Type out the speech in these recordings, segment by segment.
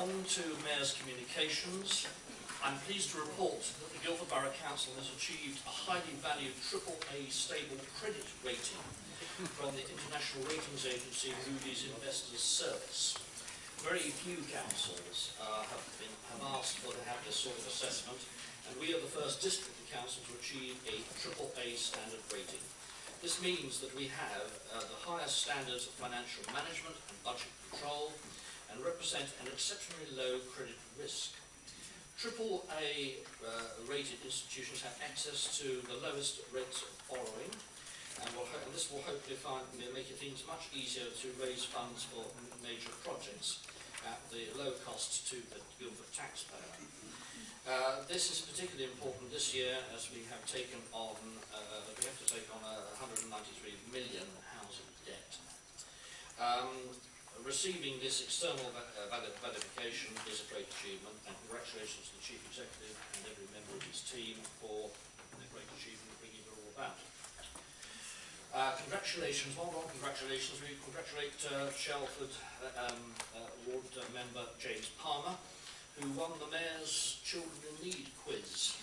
On to Mayor's communications. I'm pleased to report that the Guildford Borough Council has achieved a highly valued AAA stable credit rating from the international ratings agency Moody's Investors Service. Very few councils have asked for to have this sort of assessment, and we are the first district council to achieve a AAA standard rating. This means that we have the highest standards of financial management and budget control, and represent an exceptionally low credit risk. AAA rated institutions have access to the lowest rates of borrowing, and this will hopefully make things much easier to raise funds for major projects at the low cost to the Guildford taxpayer. This is particularly important this year as we have taken on, we have to take on 193 million housing debt. Receiving this external validation is a great achievement, and congratulations to the Chief Executive and every member of his team for the great achievement of bringing it all about. Congratulations, we congratulate Shelford Ward member James Palmer, who won the Mayor's Children in Need quiz.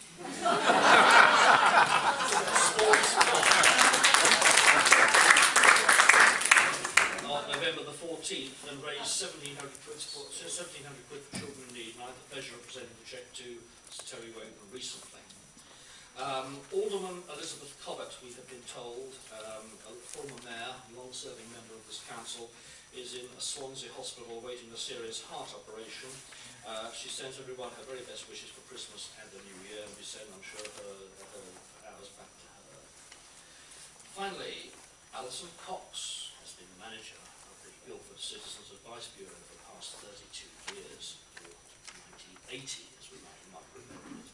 On November the 14th, and raised £1,700 quid for children in need, and I had the pleasure of presenting the cheque to Sir Terry Wogan recently. Alderman Elizabeth Cobbett, we have been told, a former mayor, long-serving member of this council, is in a Swansea hospital awaiting a serious heart operation. She sends everyone her very best wishes for Christmas and the New Year, and we send, I'm sure, her hours back to her. Finally, Alison Cox has been the manager of the Guildford Citizens Advice Bureau for the past 32 years, or 1980 as we might remember it.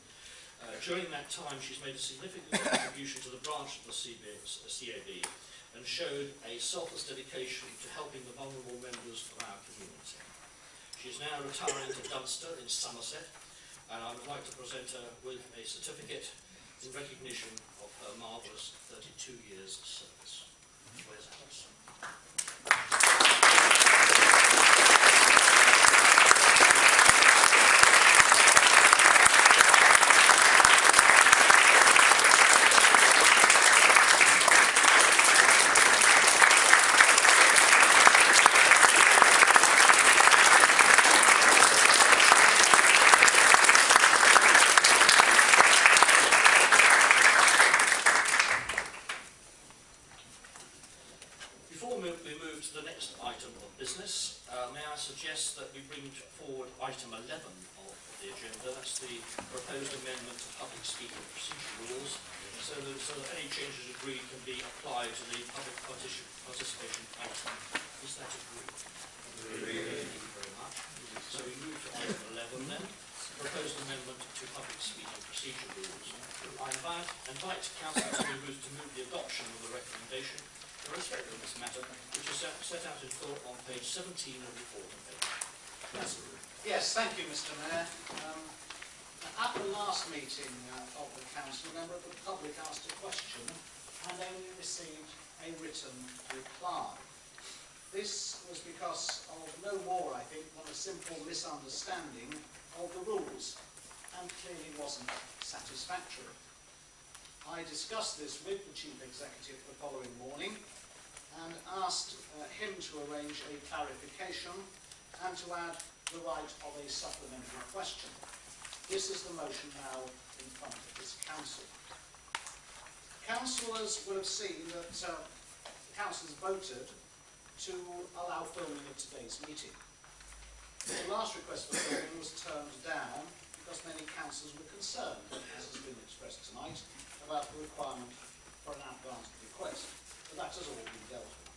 During that time she's made a significant contribution to the branch of the CAB and showed a selfless dedication to helping the vulnerable members of our community. She is now retiring to Dunster in Somerset, and I would like to present her with a certificate in recognition of her marvellous 32 years of service. Where's Alice? Suggest that we bring forward item 11 of the agenda. That's the proposed amendment to public speaking procedure rules, so that any changes agreed can be applied to the public participation item. Is that agreed? Agreed. Thank you very much. So we move to item 11 then, proposed amendment to public speaking procedure rules. I invite Council to move the adoption of the recommendation in respect of this matter, which is set out in full on page 17 of the report. Yes, thank you, Mr. Mayor. At the last meeting of the Council, a member of the public asked a question and only received a written reply. This was because of no more, I think, than a simple misunderstanding of the rules, and clearly wasn't satisfactory. I discussed this with the Chief Executive the following morning and asked him to arrange a clarification and to add the right of a supplementary question. This is the motion now in front of this Council. Councillors will have seen that the Council has voted to allow filming of today's meeting. The last request for filming was turned down because many councillors were concerned, as has been expressed tonight, about the requirement for an advanced request, but that has all been dealt with.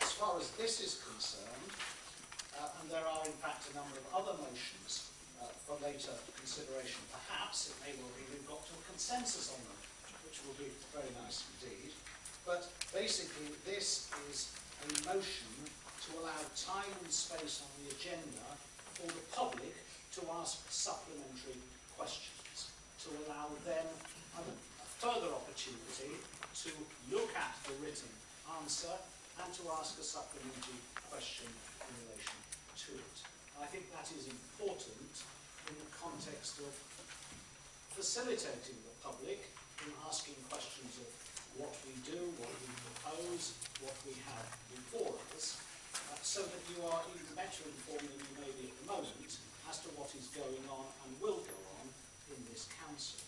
As far as this is concerned, and there are in fact a number of other motions for later consideration, perhaps it may well be we've got to a consensus on them, which will be very nice indeed, but basically this is a motion to allow time and space on the agenda for the public to ask supplementary questions, to allow them a further opportunity to look at the written answer and to ask a supplementary question in relation to it. I think that is important in the context of facilitating the public in asking questions of what we do, what we propose, what we have before us, so that you are even better informed than you may be at the moment as to what is going on and will go on in this council.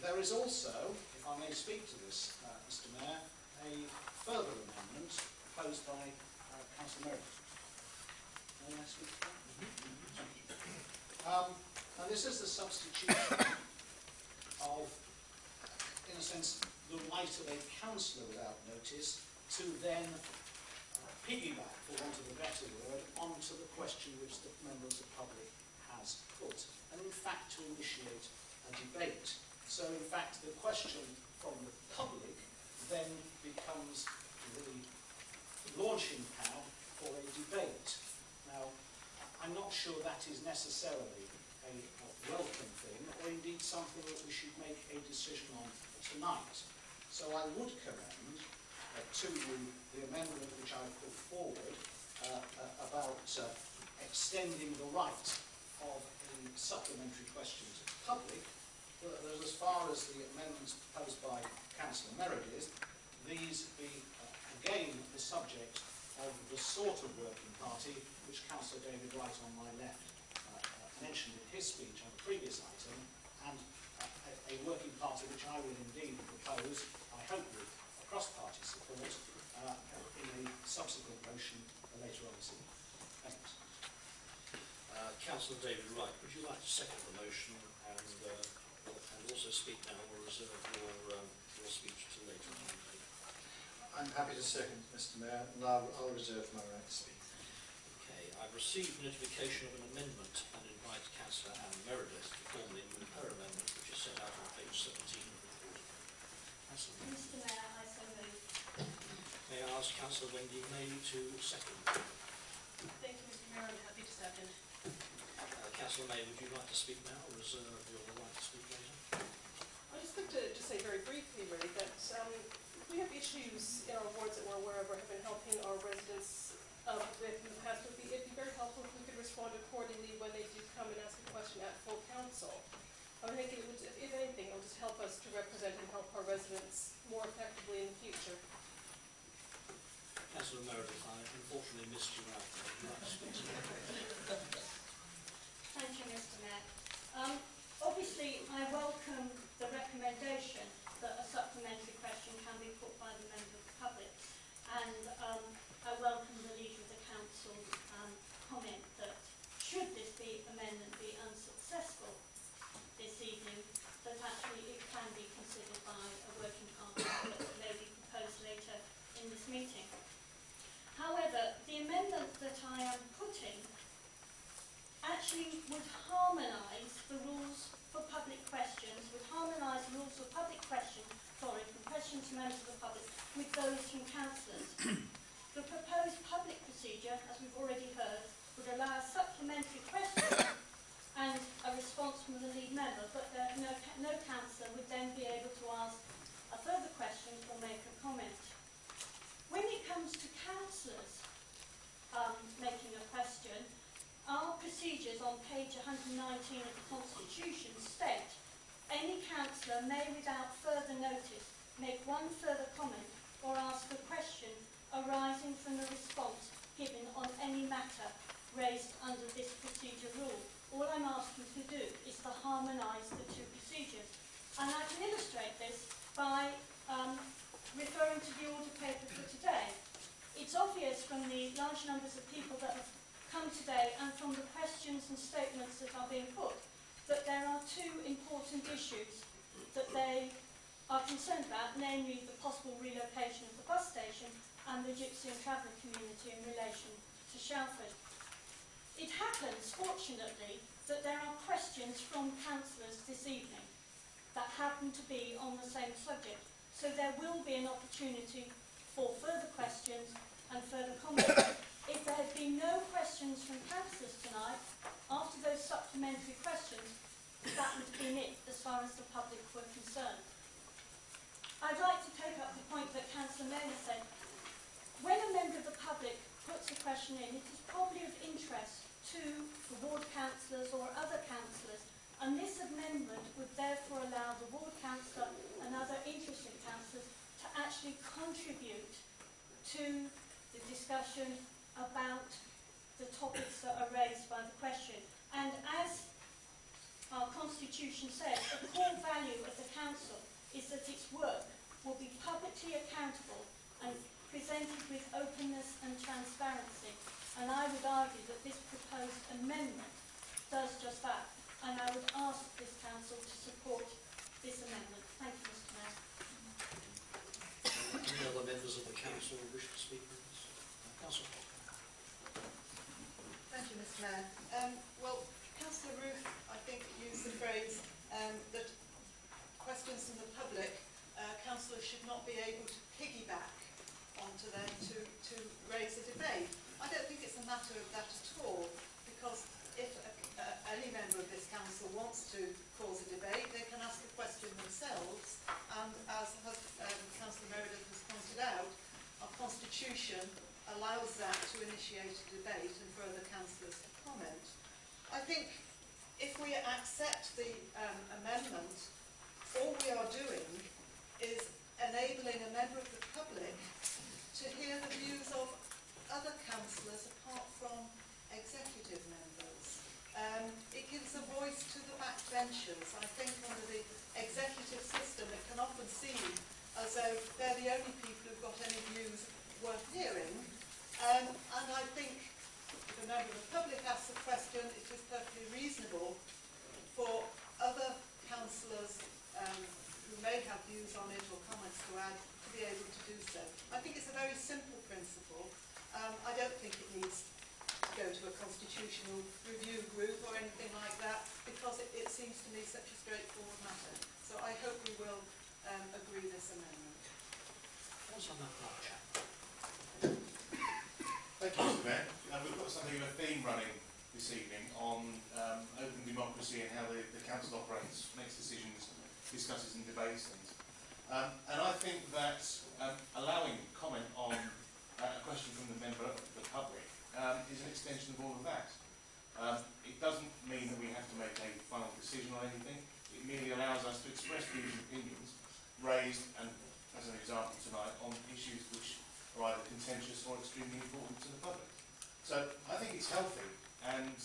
There is also, if I may speak to this, Mr. Mayor, a further amendment proposed by Councillor Meredith. May I speak to that? And this is the substitution of, in a sense, the right of a councillor without notice to then piggyback, for want of a better word, onto the question which the member of the public has put, and in fact to initiate a debate. So in fact the question from the public then becomes the launching pad for a debate. Now, I'm not sure that is necessarily a welcome thing, or indeed something that we should make a decision on tonight. So I would commend to you the amendment which I put forward about extending the right of a supplementary question to the public, that as far as the amendments proposed by Councillor Meredith, these be again the subject of the sort of working party which Councillor David Wright on my left mentioned in his speech on the previous item, and a working party which I will indeed propose, I hope with cross-party support, in a subsequent motion later on this evening. Thanks. Councillor David Wright, would you like to second the motion and also speak now, or reserve your speech to later on? I'm happy to second, Mr. Mayor, and I'll reserve my right to speak. Okay, I've received notification of an amendment and invite Councillor Anne Meredith to formally move her amendment, which is set out on page 17 of the report. Mr. Mayor, I so move. May I ask Councillor Wendy May to second? Thank you, Mr. Mayor. I'm happy to second. Councillor May, would you like to speak now, or reserve your right to speak later? I'd just like to say very briefly, really, that we have issues in our wards that we're aware of or have been helping our residents with in the past. It'd be very helpful if we could respond accordingly when they do come and ask a question at full council. I think it would, if anything, it will just help us to represent and help our residents more effectively in the future. Councillor Meredith, I unfortunately missed you out. Would you like to speak to me? Thank you, Mr. Mayor. Obviously, I welcome the recommendation that a supplementary question can be put by the member of the public, and I welcome the Leader of the Council's comment that should this amendment be unsuccessful this evening, that actually it can be considered by a working party that may be proposed later in this meeting. However, the amendment that I am putting actually would harmonise the rules for public questions, from questions from members of the public with those from councillors. The proposed public procedure, as we've already heard, would allow a supplementary question and a response from the lead member, but no councillor would then be able to ask a further question or make a comment. When it comes to councillors making a question, our procedures on page 119 of the Constitution state any councillor may, without further notice, make one further comment or ask a question arising from the response given on any matter raised under this procedure rule. All I'm asking to do is to harmonise the two procedures. And I can illustrate this by referring to the order paper for today. It's obvious from the large numbers of people that have come today and from the questions and statements that are being put that there are two important issues that they are concerned about, namely the possible relocation of the bus station and the Gypsy and Traveller community in relation to Shalford. It happens, fortunately, that there are questions from councillors this evening that happen to be on the same subject, so there will be an opportunity for further questions and further comments. If there had been no questions from councillors tonight, after those supplementary questions, that would have been it as far as the public were concerned. I'd like to take up the point that Councillor Maynard said. When a member of the public puts puts a question in, it is probably of interest to the ward councillors or other councillors, and this amendment would therefore allow the ward councillor and other interested councillors to actually contribute to the discussion about the topics that are raised by the question. And as our constitution says, the core value of the council is that its work will be publicly accountable and presented with openness and transparency. And I would argue that this proposed amendment does just that. And I would ask this council to support this amendment. Thank you, Mr. Mayor. Any other members of the council who wish to speak on this? Councillor. Thank you, Mr. Mayor. Well, Councillor Ruth, I think, used the phrase that questions from the public, councillors should not be able to piggyback onto them to raise a debate. I don't think it's a matter of that at all, because if any member of this council wants to cause a debate, they can ask a question themselves, and as Councillor Meredith has pointed out, our constitution allows that to initiate a debate and for other councillors to comment. I think if we accept the amendment, all we are doing is enabling a member of the public to hear the views of other councillors apart from executive members. It gives a voice to the backbenchers. I think under the executive system it can often seem as though they're the only people who've got any views worth hearing. And I think if a member of the public asks a question, it is perfectly reasonable for other councillors who may have views on it or comments to add to be able to do so. I think it's a very simple principle. I don't think it needs to go to a constitutional review group or anything like that, because it seems to me such a straightforward matter. So I hope we will agree this amendment. Councillor McCarthy. Thank you, Mr. Mayor. We've got something of a theme running this evening on open democracy and how the council operates, makes decisions, discusses and debates things. And I think that allowing comment on a question from the member of the public is an extension of all of that. It doesn't mean that we have to make a final decision on anything. It merely allows us to express views and opinions raised, and as an example tonight, on issues which are either contentious or extremely important to the public. So I think it's healthy and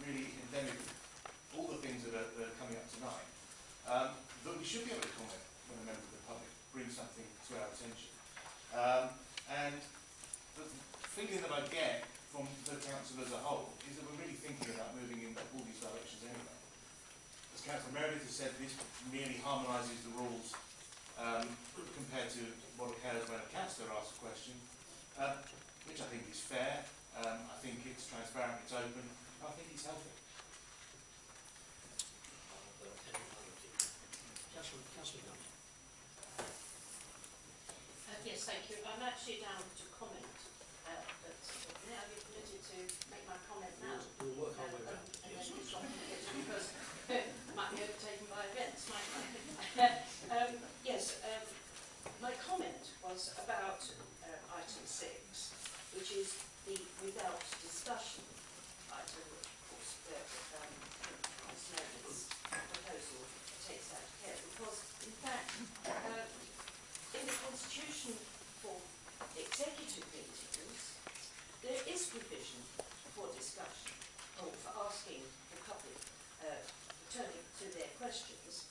really endemic, all the things that are coming up tonight, that we should be able to comment when a member of the public brings something to our attention. And the feeling that I get from the council as a whole is that we're really thinking about moving in all these directions anyway. As Councillor Meredith has said, this merely harmonises the rules compared to what occurs when a councillor asks a question, which I think is fair. I think it's transparent, it's open, I think it's healthy. Councillor Young. Yes, thank you. I'm actually down to comment, but now you're permitted to make my comment now. We'll work our way around it, yes. Because I might be overtaken by events, might I? Yes, my comment was about item 6, which is the without discussion item, which of course Councillor Meredith's proposal takes that care, because in fact in the constitution for executive meetings there is provision for discussion or for asking the public returning to their questions,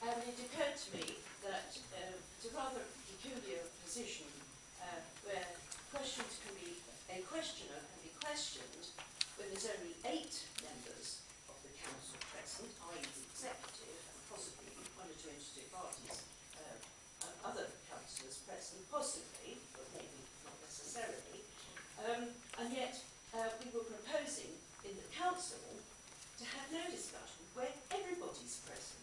and it occurred to me that it's a rather peculiar position where questions can be, a questioner can be questioned when there's only 8 members of the council present, i.e. the executive, and possibly 1 or 2 interested parties, other councillors present, possibly, but maybe not necessarily, and yet we were proposing in the council to have no discussion where everybody's present,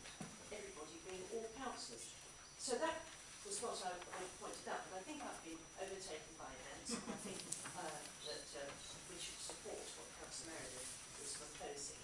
everybody being all councillors. So that was what I pointed out, but I think I've been overtaken by events, and I think that we should support what Councillor Meredith is proposing.